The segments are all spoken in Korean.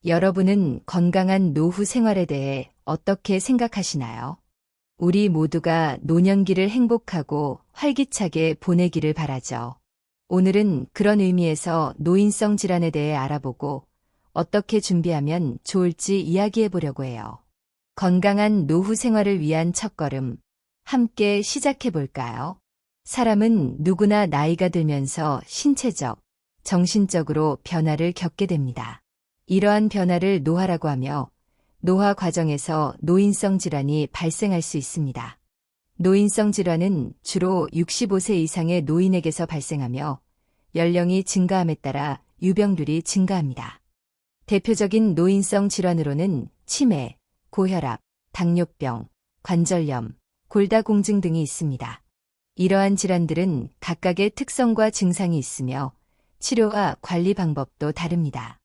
여러분은 건강한 노후 생활에 대해 어떻게 생각하시나요? 우리 모두가 노년기를 행복하고 활기차게 보내기를 바라죠. 오늘은 그런 의미에서 노인성 질환에 대해 알아보고 어떻게 준비하면 좋을지 이야기해 보려고 해요. 건강한 노후 생활을 위한 첫걸음, 함께 시작해 볼까요? 사람은 누구나 나이가 들면서 신체적, 정신적으로 변화를 겪게 됩니다. 이러한 변화를 노화라고 하며 노화 과정에서 노인성 질환이 발생할 수 있습니다. 노인성 질환은 주로 65세 이상의 노인에게서 발생하며 연령이 증가함에 따라 유병률이 증가합니다. 대표적인 노인성 질환으로는 치매, 고혈압, 당뇨병, 관절염, 골다공증 등이 있습니다. 이러한 질환들은 각각의 특성과 증상이 있으며 치료와 관리 방법도 다릅니다.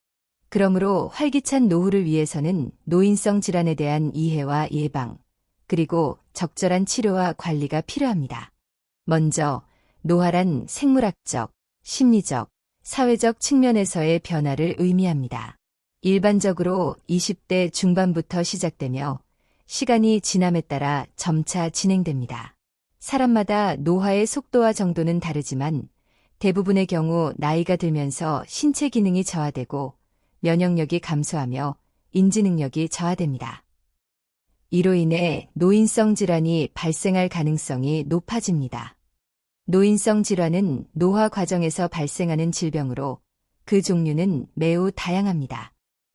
그러므로 활기찬 노후를 위해서는 노인성 질환에 대한 이해와 예방, 그리고 적절한 치료와 관리가 필요합니다. 먼저 노화란 생물학적, 심리적, 사회적 측면에서의 변화를 의미합니다. 일반적으로 20대 중반부터 시작되며 시간이 지남에 따라 점차 진행됩니다. 사람마다 노화의 속도와 정도는 다르지만 대부분의 경우 나이가 들면서 신체 기능이 저하되고 면역력이 감소하며 인지 능력이 저하됩니다. 이로 인해 노인성 질환이 발생할 가능성이 높아집니다. 노인성 질환은 노화 과정에서 발생하는 질병으로 그 종류는 매우 다양합니다.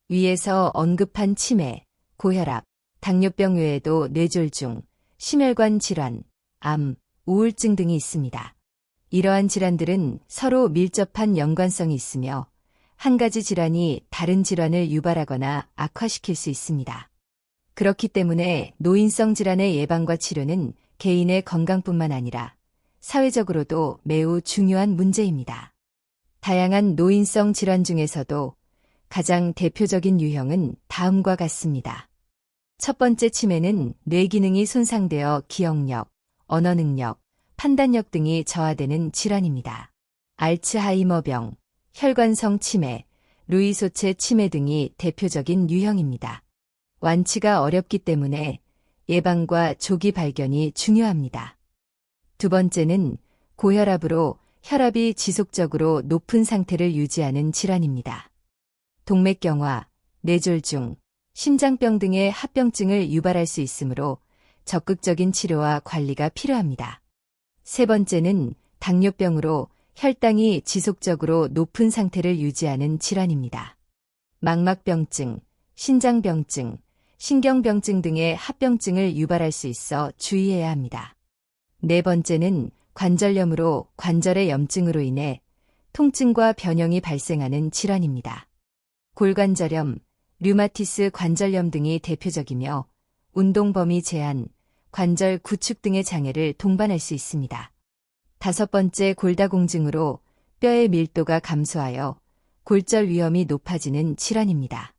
위에서 언급한 치매, 고혈압, 당뇨병 외에도 뇌졸중, 심혈관 질환, 암, 우울증 등이 있습니다. 이러한 질환들은 서로 밀접한 연관성이 있으며 한 가지 질환이 다른 질환을 유발하거나 악화시킬 수 있습니다. 그렇기 때문에 노인성 질환의 예방과 치료는 개인의 건강뿐만 아니라 사회적으로도 매우 중요한 문제입니다. 다양한 노인성 질환 중에서도 가장 대표적인 유형은 다음과 같습니다. 첫 번째 치매는 뇌 기능이 손상되어 기억력, 언어 능력, 판단력 등이 저하되는 질환입니다. 알츠하이머병, 혈관성 치매, 루이소체 치매 등이 대표적인 유형입니다. 완치가 어렵기 때문에 예방과 조기 발견이 중요합니다. 두 번째는 고혈압으로 혈압이 지속적으로 높은 상태를 유지하는 질환입니다. 동맥경화, 뇌졸중, 심장병 등의 합병증을 유발할 수 있으므로 적극적인 치료와 관리가 필요합니다. 세 번째는 당뇨병으로 혈당이 지속적으로 높은 상태를 유지하는 질환입니다. 망막병증, 신장병증, 신경병증 등의 합병증을 유발할 수 있어 주의해야 합니다. 네 번째는 관절염으로 관절의 염증으로 인해 통증과 변형이 발생하는 질환입니다. 골관절염, 류마티스 관절염 등이 대표적이며 운동 범위 제한, 관절 구축 등의 장애를 동반할 수 있습니다. 다섯 번째 골다공증으로 뼈의 밀도가 감소하여 골절 위험이 높아지는 질환입니다.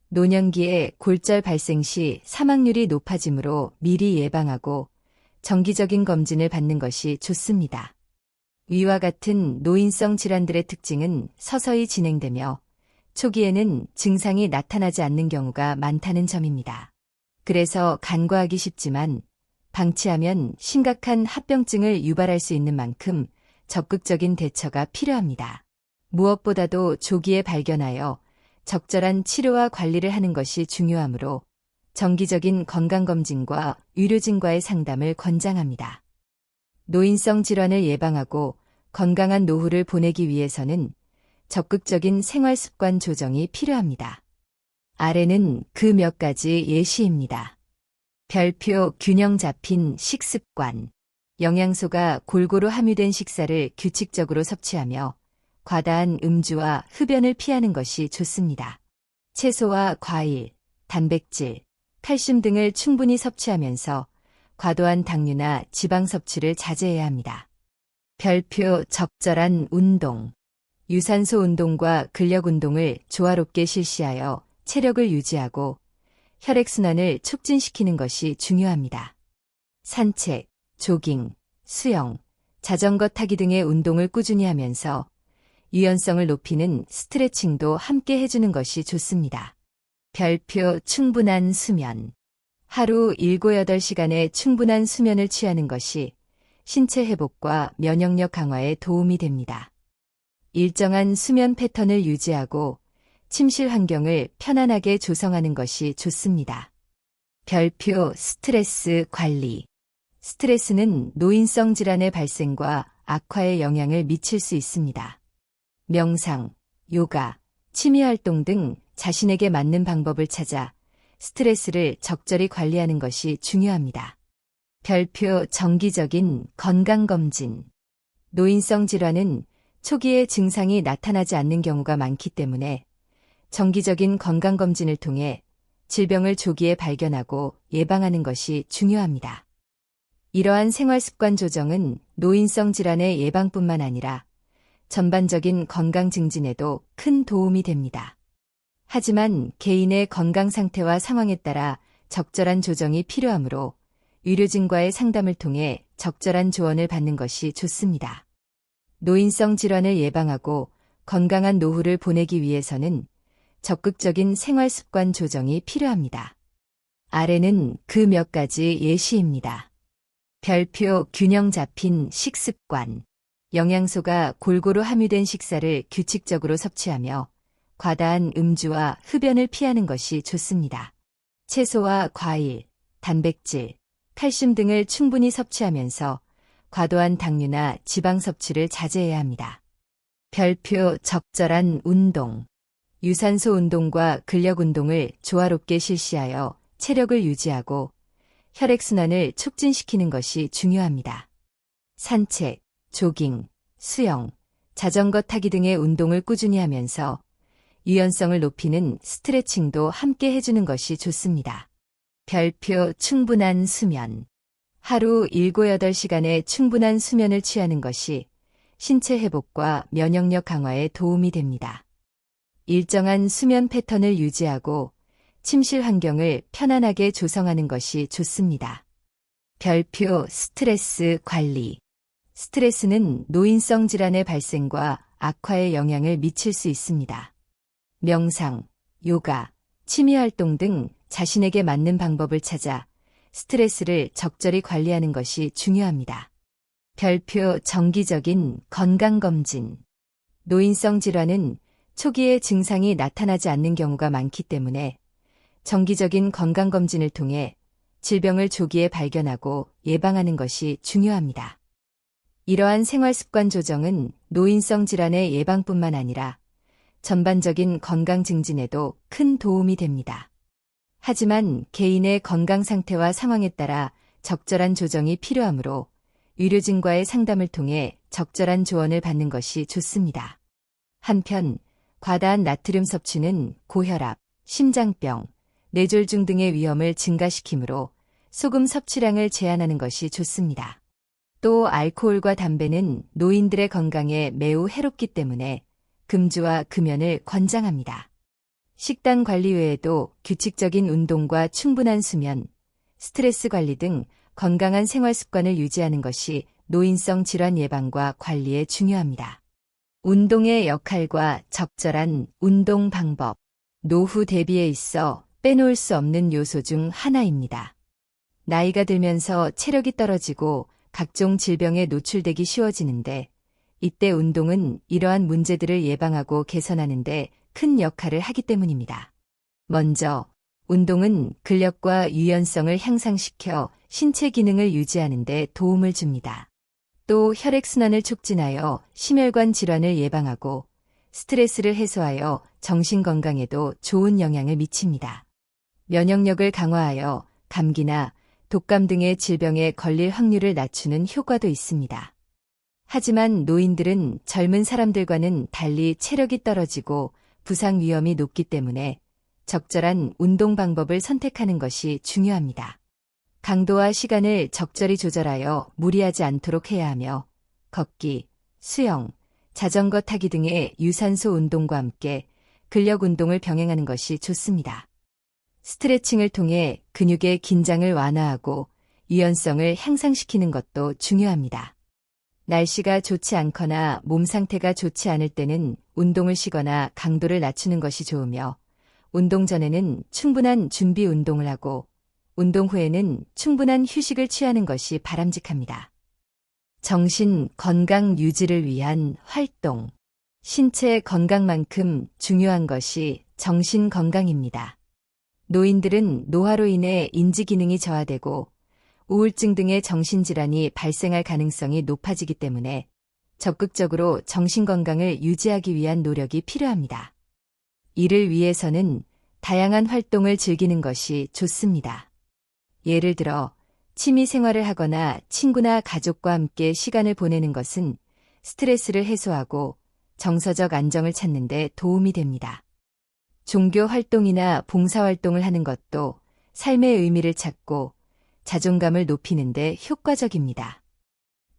노년기에 골절 발생 시 사망률이 높아지므로 미리 예방하고 정기적인 검진을 받는 것이 좋습니다. 위와 같은 노인성 질환들의 특징은 서서히 진행되며 초기에는 증상이 나타나지 않는 경우가 많다는 점입니다. 그래서 간과하기 쉽지만 방치하면 심각한 합병증을 유발할 수 있는 만큼 적극적인 대처가 필요합니다. 무엇보다도 조기에 발견하여 적절한 치료와 관리를 하는 것이 중요하므로 정기적인 건강검진과 의료진과의 상담을 권장합니다. 노인성 질환을 예방하고 건강한 노후를 보내기 위해서는 적극적인 생활습관 조정이 필요합니다. 아래는 그 몇 가지 예시입니다. 별표 균형 잡힌 식습관. 영양소가 골고루 함유된 식사를 규칙적으로 섭취하며 과다한 음주와 흡연을 피하는 것이 좋습니다. 채소와 과일, 단백질, 칼슘 등을 충분히 섭취하면서 과도한 당류나 지방 섭취를 자제해야 합니다. 별표 적절한 운동. 유산소 운동과 근력 운동을 조화롭게 실시하여 체력을 유지하고 혈액순환을 촉진시키는 것이 중요합니다. 산책, 조깅, 수영, 자전거 타기 등의 운동을 꾸준히 하면서 유연성을 높이는 스트레칭도 함께 해주는 것이 좋습니다. 별표 충분한 수면. 하루 7, 8시간의 충분한 수면을 취하는 것이 신체 회복과 면역력 강화에 도움이 됩니다. 일정한 수면 패턴을 유지하고 침실 환경을 편안하게 조성하는 것이 좋습니다. 별표 스트레스 관리. 스트레스는 노인성 질환의 발생과 악화에 영향을 미칠 수 있습니다. 명상, 요가, 취미 활동 등 자신에게 맞는 방법을 찾아 스트레스를 적절히 관리하는 것이 중요합니다. 별표 정기적인 건강검진. 노인성 질환은 초기에 증상이 나타나지 않는 경우가 많기 때문에 정기적인 건강검진을 통해 질병을 조기에 발견하고 예방하는 것이 중요합니다. 이러한 생활습관 조정은 노인성 질환의 예방뿐만 아니라 전반적인 건강 증진에도 큰 도움이 됩니다. 하지만 개인의 건강 상태와 상황에 따라 적절한 조정이 필요하므로 의료진과의 상담을 통해 적절한 조언을 받는 것이 좋습니다. 노인성 질환을 예방하고 건강한 노후를 보내기 위해서는 적극적인 생활습관 조정이 필요합니다. 아래는 그 몇 가지 예시입니다. 별표 균형 잡힌 식습관. 영양소가 골고루 함유된 식사를 규칙적으로 섭취하며 과다한 음주와 흡연을 피하는 것이 좋습니다. 채소와 과일, 단백질, 칼슘 등을 충분히 섭취하면서 과도한 당류나 지방 섭취를 자제해야 합니다. 별표 적절한 운동. 유산소 운동과 근력 운동을 조화롭게 실시하여 체력을 유지하고 혈액순환을 촉진시키는 것이 중요합니다. 산책, 조깅, 수영, 자전거 타기 등의 운동을 꾸준히 하면서 유연성을 높이는 스트레칭도 함께 해주는 것이 좋습니다. 별표 충분한 수면. 하루 7, 8시간의 충분한 수면을 취하는 것이 신체 회복과 면역력 강화에 도움이 됩니다. 일정한 수면 패턴을 유지하고 침실 환경을 편안하게 조성하는 것이 좋습니다. 별표 스트레스 관리. 스트레스는 노인성 질환의 발생과 악화에 영향을 미칠 수 있습니다. 명상, 요가, 취미 활동 등 자신에게 맞는 방법을 찾아 스트레스를 적절히 관리하는 것이 중요합니다. 별표 정기적인 건강검진. 노인성 질환은 초기에 증상이 나타나지 않는 경우가 많기 때문에 정기적인 건강검진을 통해 질병을 조기에 발견하고 예방하는 것이 중요합니다. 이러한 생활습관 조정은 노인성 질환의 예방뿐만 아니라 전반적인 건강 증진에도 큰 도움이 됩니다. 하지만 개인의 건강 상태와 상황에 따라 적절한 조정이 필요하므로 의료진과의 상담을 통해 적절한 조언을 받는 것이 좋습니다. 한편 과다한 나트륨 섭취는 고혈압, 심장병, 뇌졸중 등의 위험을 증가시키므로 소금 섭취량을 제한하는 것이 좋습니다. 또 알코올과 담배는 노인들의 건강에 매우 해롭기 때문에 금주와 금연을 권장합니다. 식단 관리 외에도 규칙적인 운동과 충분한 수면, 스트레스 관리 등 건강한 생활 습관을 유지하는 것이 노인성 질환 예방과 관리에 중요합니다. 운동의 역할과 적절한 운동 방법. 노후 대비에 있어 빼놓을 수 없는 요소 중 하나입니다. 나이가 들면서 체력이 떨어지고 각종 질병에 노출되기 쉬워지는데 이때 운동은 이러한 문제들을 예방하고 개선하는 데 큰 역할을 하기 때문입니다. 먼저 운동은 근력과 유연성을 향상시켜 신체 기능을 유지하는 데 도움을 줍니다. 또 혈액순환을 촉진하여 심혈관 질환을 예방하고 스트레스를 해소하여 정신 건강에도 좋은 영향을 미칩니다. 면역력을 강화하여 감기나 독감 등의 질병에 걸릴 확률을 낮추는 효과도 있습니다. 하지만 노인들은 젊은 사람들과는 달리 체력이 떨어지고 부상 위험이 높기 때문에 적절한 운동 방법을 선택하는 것이 중요합니다. 강도와 시간을 적절히 조절하여 무리하지 않도록 해야 하며 걷기, 수영, 자전거 타기 등의 유산소 운동과 함께 근력 운동을 병행하는 것이 좋습니다. 스트레칭을 통해 근육의 긴장을 완화하고 유연성을 향상시키는 것도 중요합니다. 날씨가 좋지 않거나 몸 상태가 좋지 않을 때는 운동을 쉬거나 강도를 낮추는 것이 좋으며, 운동 전에는 충분한 준비 운동을 하고, 운동 후에는 충분한 휴식을 취하는 것이 바람직합니다. 정신 건강 유지를 위한 활동. 신체 건강만큼 중요한 것이 정신 건강입니다. 노인들은 노화로 인해 인지 기능이 저하되고 우울증 등의 정신질환이 발생할 가능성이 높아지기 때문에 적극적으로 정신건강을 유지하기 위한 노력이 필요합니다. 이를 위해서는 다양한 활동을 즐기는 것이 좋습니다. 예를 들어 취미 생활을 하거나 친구나 가족과 함께 시간을 보내는 것은 스트레스를 해소하고 정서적 안정을 찾는 데 도움이 됩니다. 종교 활동이나 봉사활동을 하는 것도 삶의 의미를 찾고 자존감을 높이는 데 효과적입니다.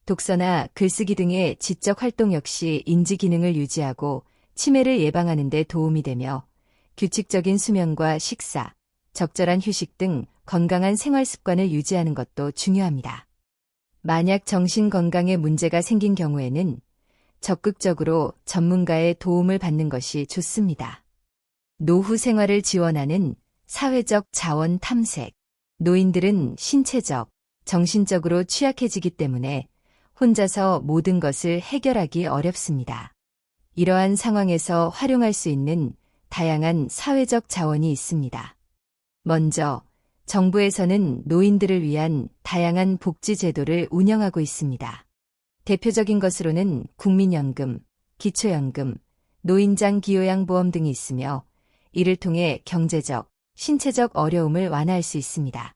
독서나 글쓰기 등의 지적 활동 역시 인지 기능을 유지하고 치매를 예방하는 데 도움이 되며 규칙적인 수면과 식사, 적절한 휴식 등 건강한 생활 습관을 유지하는 것도 중요합니다. 만약 정신 건강에 문제가 생긴 경우에는 적극적으로 전문가의 도움을 받는 것이 좋습니다. 노후 생활을 지원하는 사회적 자원 탐색. 노인들은 신체적, 정신적으로 취약해지기 때문에 혼자서 모든 것을 해결하기 어렵습니다. 이러한 상황에서 활용할 수 있는 다양한 사회적 자원이 있습니다. 먼저, 정부에서는 노인들을 위한 다양한 복지 제도를 운영하고 있습니다. 대표적인 것으로는 국민연금, 기초연금, 노인장 기요양보험 등이 있으며 이를 통해 경제적, 신체적 어려움을 완화할 수 있습니다.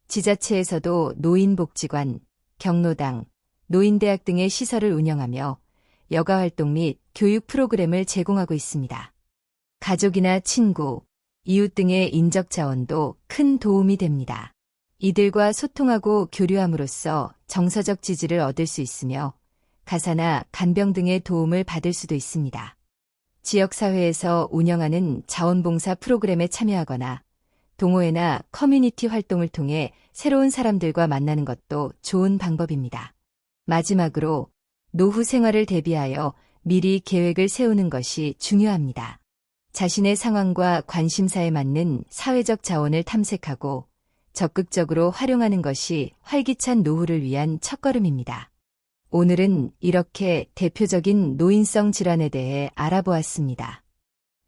지자체에서도 노인복지관, 경로당, 노인대학 등의 시설을 운영하며 여가활동 및 교육 프로그램을 제공하고 있습니다. 가족이나 친구, 이웃 등의 인적 자원도 큰 도움이 됩니다. 이들과 소통하고 교류함으로써 정서적 지지를 얻을 수 있으며 가사나 간병 등의 도움을 받을 수도 있습니다. 지역사회에서 운영하는 자원봉사 프로그램에 참여하거나 동호회나 커뮤니티 활동을 통해 새로운 사람들과 만나는 것도 좋은 방법입니다. 마지막으로 노후 생활을 대비하여 미리 계획을 세우는 것이 중요합니다. 자신의 상황과 관심사에 맞는 사회적 자원을 탐색하고 적극적으로 활용하는 것이 활기찬 노후를 위한 첫걸음입니다. 오늘은 이렇게 대표적인 노인성 질환에 대해 알아보았습니다.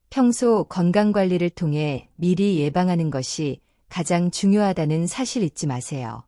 평소 건강관리를 통해 미리 예방하는 것이 가장 중요하다는 사실 잊지 마세요.